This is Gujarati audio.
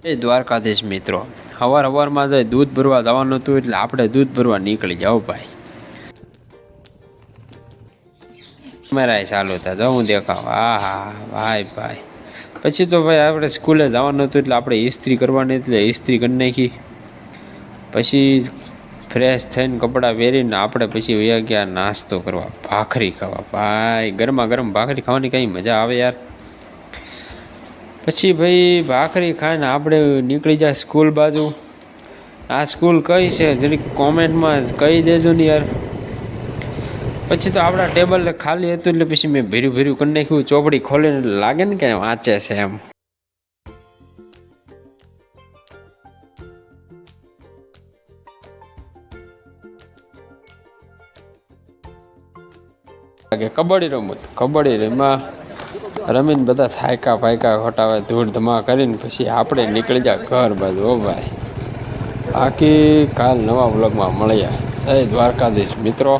એ દ્વારકાધીશ મિત્રો, સવારમાં જાય દૂધ ભરવા જવાનું હતું એટલે આપણે દૂધ ભરવા નીકળી જાઓ ભાઈ. કેમેરા ચાલુ હતા જો હું દેખાવ. હા ભાઈ ભાઈ. પછી તો ભાઈ આપણે સ્કૂલે જવાનું હતું એટલે આપણે ઇસ્ત્રી કરવાની એટલે ઇસ્ત્રી કરી નાખી. પછી ફ્રેશ થઈને કપડાં પહેરીને આપણે પછી વયા ગયા નાસ્તો કરવા, ભાખરી ખાવા. ભાઈ ગરમા ગરમ ભાખરી ખાવાની કંઈ મજા આવે યાર. પછી ભાઈ ભાખરી ખાઈને આપણે નીકળી જાય સ્કૂલ બાજુ. આ સ્કૂલ કઈ છે જરીક કોમેન્ટમાં કહી દેજો ને યાર. પછી તો આપણા ટેબલ ખાલી હતું એટલે પછી મેં ભર્યું કરી નાખ્યું. ચોપડી ખોલીને લાગે ને કે વાંચે છે એમ. કબડ્ડી રમવા રમીને બધા થાયકા ખોટાવે ધૂળ ધમા કરીને પછી આપણે નીકળી જાય ઘર બાજુ. ઓ ભાઈ બાકી કાલ નવા બ્લોગમાં મળ્યા. જય દ્વારકાધીશ મિત્રો.